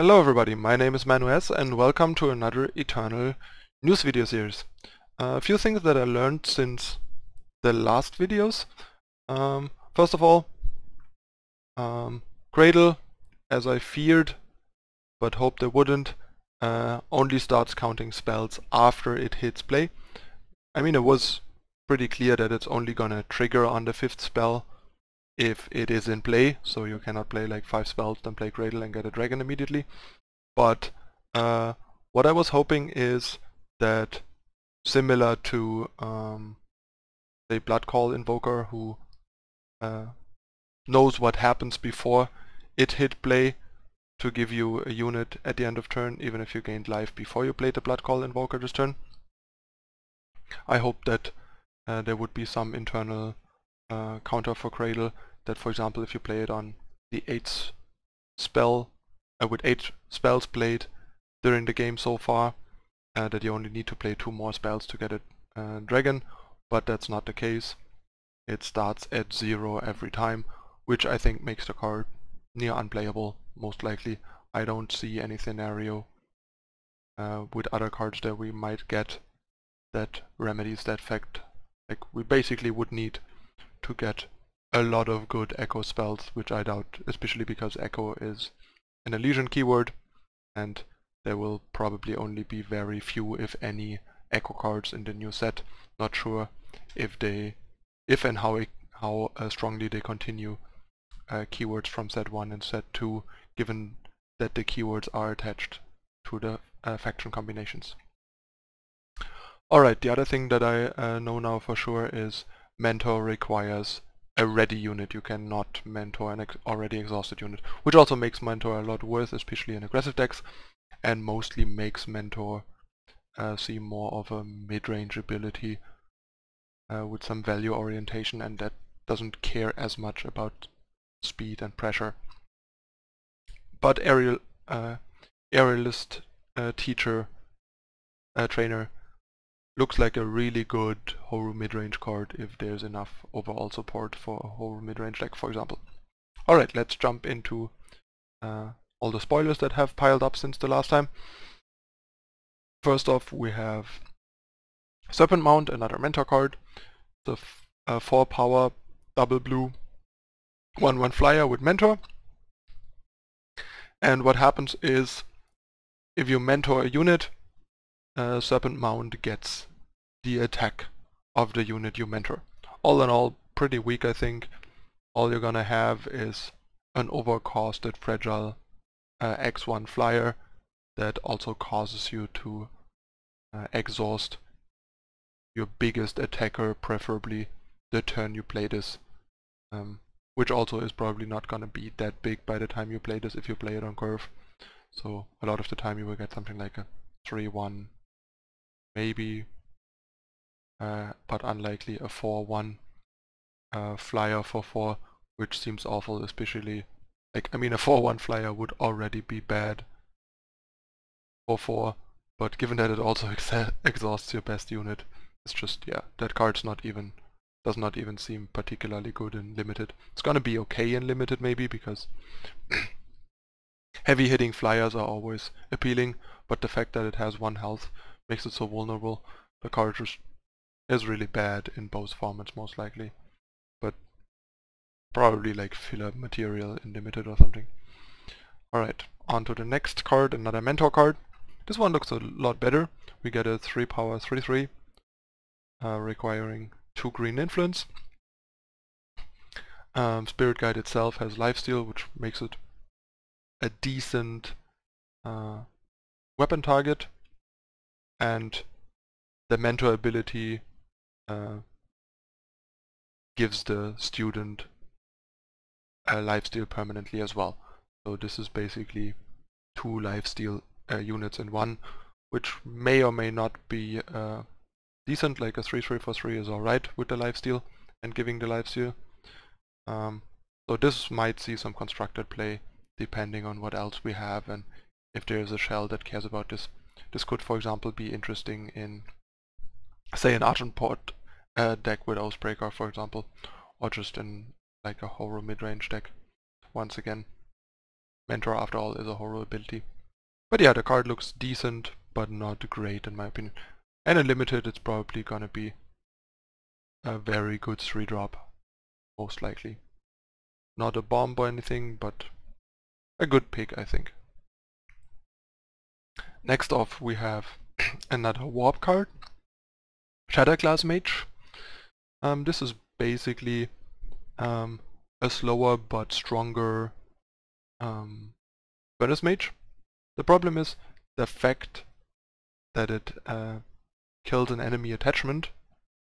Hello everybody, my name is Manues and welcome to another Eternal news video series. A few things that I learned since the last videos. First of all, Cradle, as I feared but hoped they wouldn't, only starts counting spells after it hits play. I mean, it was pretty clear that it's only gonna trigger on the 5th spell if it is in play, so you cannot play like 5 spells, then play Cradle and get a dragon immediately. But what I was hoping is that, similar to the Bloodcall Invoker, who knows what happens before it hit play, to give you a unit at the end of turn, even if you gained life before you played the Bloodcall Invoker this turn. I hope that there would be some internal counter for Cradle, that for example if you play it on the 8th spell, with 8 spells played during the game so far, that you only need to play 2 more spells to get a dragon, but that's not the case. It starts at 0 every time, which I think makes the card near unplayable, most likely. I don't see any scenario with other cards that we might get that remedies that fact. Like, we basically would need to get a lot of good Echo spells, which I doubt, especially because Echo is an Elysian keyword, and there will probably only be very few, if any, Echo cards in the new set. Not sure if and how strongly they continue keywords from set 1 and set 2, given that the keywords are attached to the faction combinations. Alright, the other thing that I know now for sure is Mentor requires a ready unit. You cannot mentor an already exhausted unit, which also makes Mentor a lot worse, especially in aggressive decks, and mostly makes Mentor seem more of a mid-range ability with some value orientation, and that doesn't care as much about speed and pressure. But Aerialist Teacher Trainer looks like a really good Horror mid-range card if there's enough overall support for a Horror mid-range deck, for example. Alright, let's jump into all the spoilers that have piled up since the last time. First off, we have Serpent Mount, another Mentor card. The 4 power, double blue, 1/1 flyer with Mentor. And what happens is, if you mentor a unit, Serpent Mount gets the attack of the unit you mentor. All in all, pretty weak, I think. All you're gonna have is an overcosted fragile X1 flyer that also causes you to exhaust your biggest attacker, preferably the turn you play this, which also is probably not gonna be that big by the time you play this if you play it on curve. So a lot of the time you will get something like a 3/1, maybe, but unlikely a 4/1 flyer for 4, which seems awful, especially, like, I mean, a 4/1 flyer would already be bad for 4, but given that it also exhausts your best unit, it's just, yeah, that card's does not even seem particularly good in limited. It's gonna be okay in limited maybe, because heavy hitting flyers are always appealing, but the fact that it has 1 health makes it so vulnerable. The card just is really bad in both formats, most likely, but probably like filler material in limited or something. Alright, on to the next card, another Mentor card. This one looks a lot better. We get a 3 power 3/3 requiring 2 green influence. Spirit Guide itself has lifesteal, which makes it a decent weapon target, and the Mentor ability gives the student a lifesteal permanently as well. So this is basically 2 lifesteal units in 1, which may or may not be decent. Like a 3/3 for 3 is alright with the lifesteal and giving the lifesteal. So this might see some constructed play depending on what else we have, and if there is a shell that cares about this. This could, for example, be interesting in, say, an Argent Port deck with Oathbreaker, for example, or just in like a Horror mid-range deck. Once again, Mentor after all is a horror ability. But yeah, the card looks decent, but not great in my opinion. And in limited it's probably gonna be a very good 3-drop, most likely. Not a bomb or anything, but a good pick, I think. Next off we have another warp card, Shatterglass Mage. This is basically a slower but stronger Furnace Mage. The problem is the fact that it kills an enemy attachment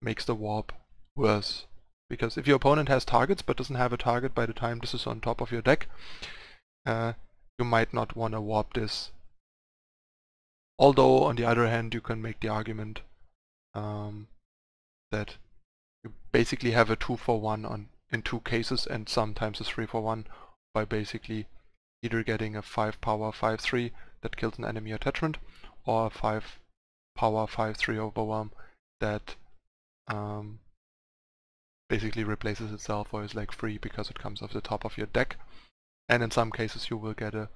makes the warp worse. Because if your opponent has targets but doesn't have a target by the time this is on top of your deck, you might not want to warp this. Although on the other hand you can make the argument that you basically have a 2-for-1 in 2 cases and sometimes a 3-for-1 by basically either getting a 5-power 5/3 that kills an enemy attachment or a 5-power 5/3 overwhelm that basically replaces itself or is like free because it comes off the top of your deck. And in some cases you will get a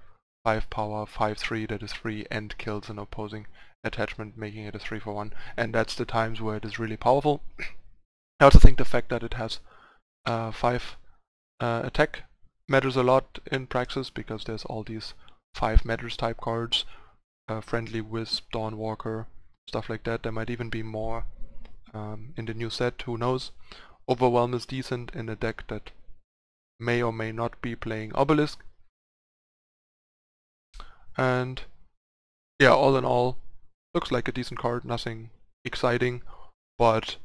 5-power 5/3 that is free and kills an opposing attachment, making it a 3-for-1, and that's the times where it is really powerful. I also think the fact that it has 5 attack matters a lot in Praxis, because there's all these 5 matters type cards, Friendly Wisp, Dawnwalker, stuff like that. There might even be more in the new set, who knows. Overwhelm is decent in a deck that may or may not be playing Obelisk. And yeah, all in all, looks like a decent card, nothing exciting, but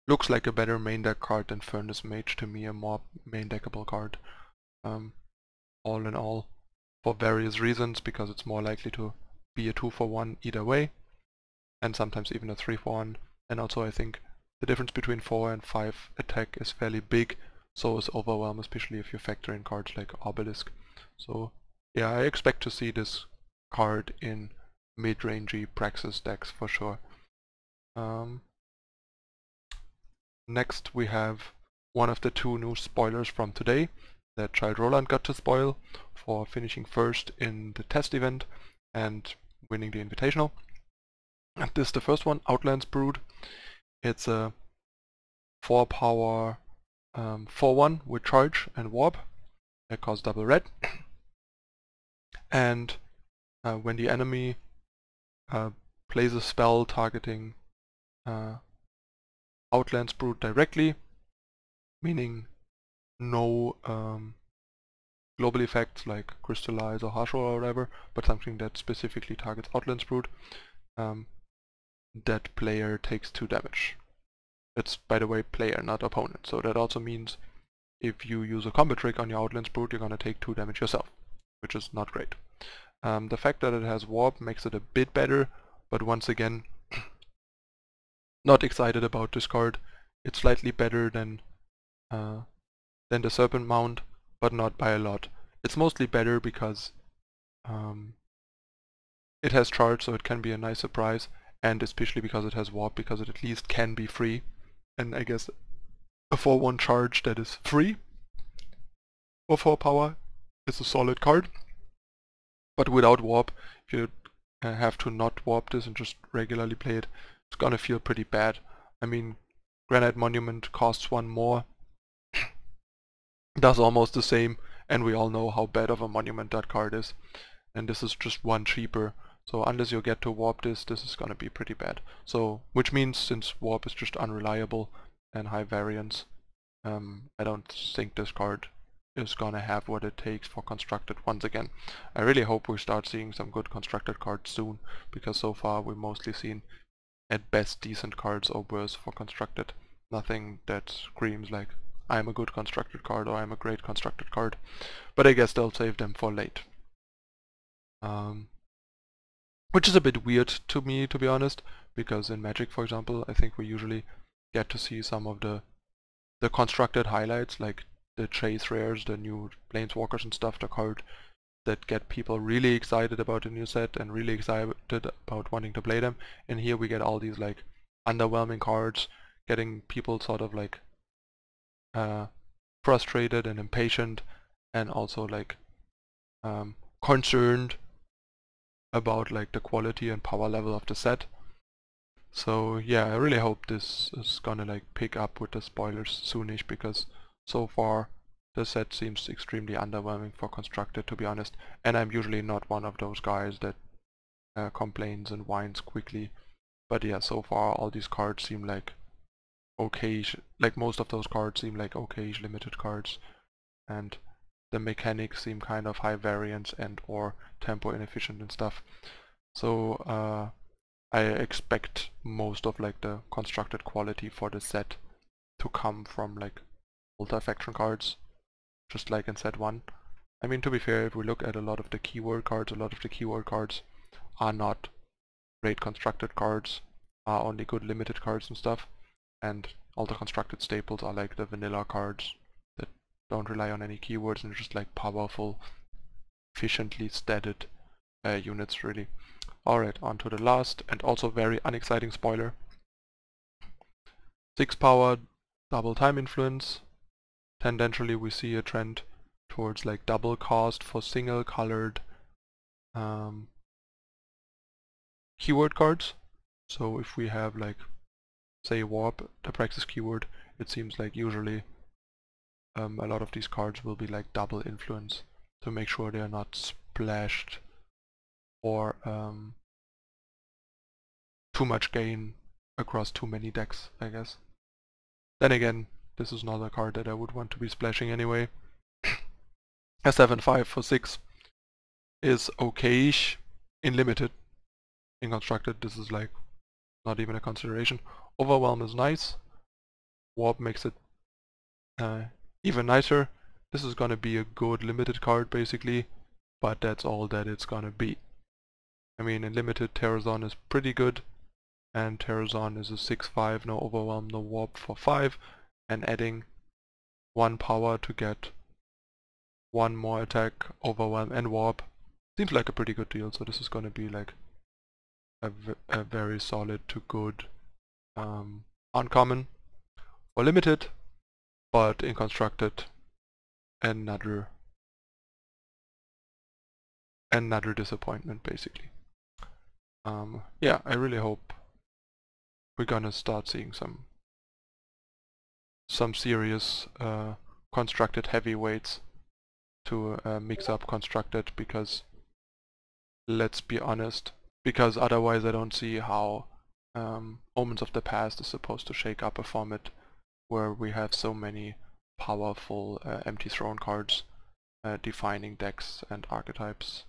looks like a better main deck card than Furnace Mage to me, a more main deckable card. All in all, for various reasons, because it's more likely to be a 2-for-1 either way, and sometimes even a 3-for-1, and also I think the difference between 4 and 5 attack is fairly big, so is Overwhelm, especially if you factor in cards like Obelisk. So yeah, I expect to see this card in mid-rangey Praxis decks for sure. Next we have one of the 2 new spoilers from today that Child Roland got to spoil for finishing first in the test event and winning the Invitational. And this is the first one, Outlands Brood. It's a 4-power 4/1 with charge and warp. It costs double red. And when the enemy plays a spell targeting Outlands Brood directly, meaning no global effects like Crystallize or Harsh or whatever, but something that specifically targets Outlands Brood, that player takes 2 damage. It's, by the way, player, not opponent, so that also means if you use a combo trick on your Outlands Brood, you're gonna take 2 damage yourself, which is not great. The fact that it has warp makes it a bit better, but once again, not excited about this card. It's slightly better than the Serpent mount, but not by a lot. It's mostly better because it has charge, so it can be a nice surprise, and especially because it has warp, because it at least can be free. And I guess a 4/1 charge that is free for 4 power is a solid card. But without warp, if you have to not warp this and just regularly play it, it's gonna feel pretty bad. I mean, Granite Monument costs 1 more, does almost the same, and we all know how bad of a monument that card is. And this is just 1 cheaper, so unless you get to warp this is gonna be pretty bad. So, which means since warp is just unreliable and high variance, I don't think this card is gonna have what it takes for constructed once again. I really hope we start seeing some good constructed cards soon, because so far we've mostly seen at best decent cards or worse for constructed. Nothing that screams like I'm a good constructed card or I'm a great constructed card, but I guess they'll save them for late. Which is a bit weird to me, to be honest, because in Magic, for example, I think we usually get to see some of the constructed highlights, like the chase rares, the new planeswalkers and stuff, the card that get people really excited about the new set and really excited about wanting to play them. And here we get all these like underwhelming cards, getting people sort of like frustrated and impatient, and also like concerned about like the quality and power level of the set. So yeah, I really hope this is gonna like pick up with the spoilers soonish, because so far the set seems extremely underwhelming for Constructed, to be honest. And I'm usually not one of those guys that complains and whines quickly. But yeah, so far all these cards seem like okay-ish, like most of those cards seem like okay-ish limited cards, and the mechanics seem kind of high variance and or tempo inefficient and stuff. So I expect most of like the constructed quality for the set to come from like multi-faction cards, just like in set 1. I mean, to be fair, if we look at a lot of the keyword cards, a lot of the keyword cards are not great constructed cards, are only good limited cards and stuff, and all the constructed staples are like the vanilla cards that don't rely on any keywords and just like powerful, efficiently statted units really. Alright, on to the last and also very unexciting spoiler. 6 power, double time influence. Tendentially we see a trend towards like double cost for single colored keyword cards. So if we have like, say, warp, the praxis keyword, it seems like usually a lot of these cards will be like double influence to make sure they are not splashed or too much gain across too many decks, I guess. Then again, this is not a card that I would want to be splashing anyway. A 7/5 for 6 is okay-ish in limited. In constructed, this is like not even a consideration. Overwhelm is nice. Warp makes it even nicer. This is gonna be a good limited card basically, but that's all that it's gonna be. I mean, in limited, Terrazon is pretty good, and Terrazon is a 6/5, no overwhelm, no warp for 5, and adding 1 power to get 1 more attack, overwhelm and warp seems like a pretty good deal. So this is gonna be like a very solid to good uncommon or limited, but in constructed another disappointment basically. Yeah, I really hope we're gonna start seeing some serious constructed heavyweights to mix up constructed, because let's be honest, because otherwise I don't see how Omens of the Past is supposed to shake up a format where we have so many powerful empty throne cards defining decks and archetypes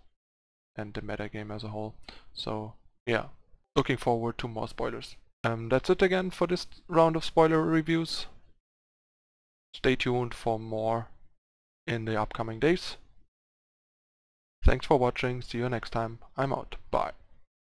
and the metagame as a whole. So yeah, looking forward to more spoilers. That's it again for this round of spoiler reviews. Stay tuned for more in the upcoming days. Thanks for watching, see you next time, I'm out, bye.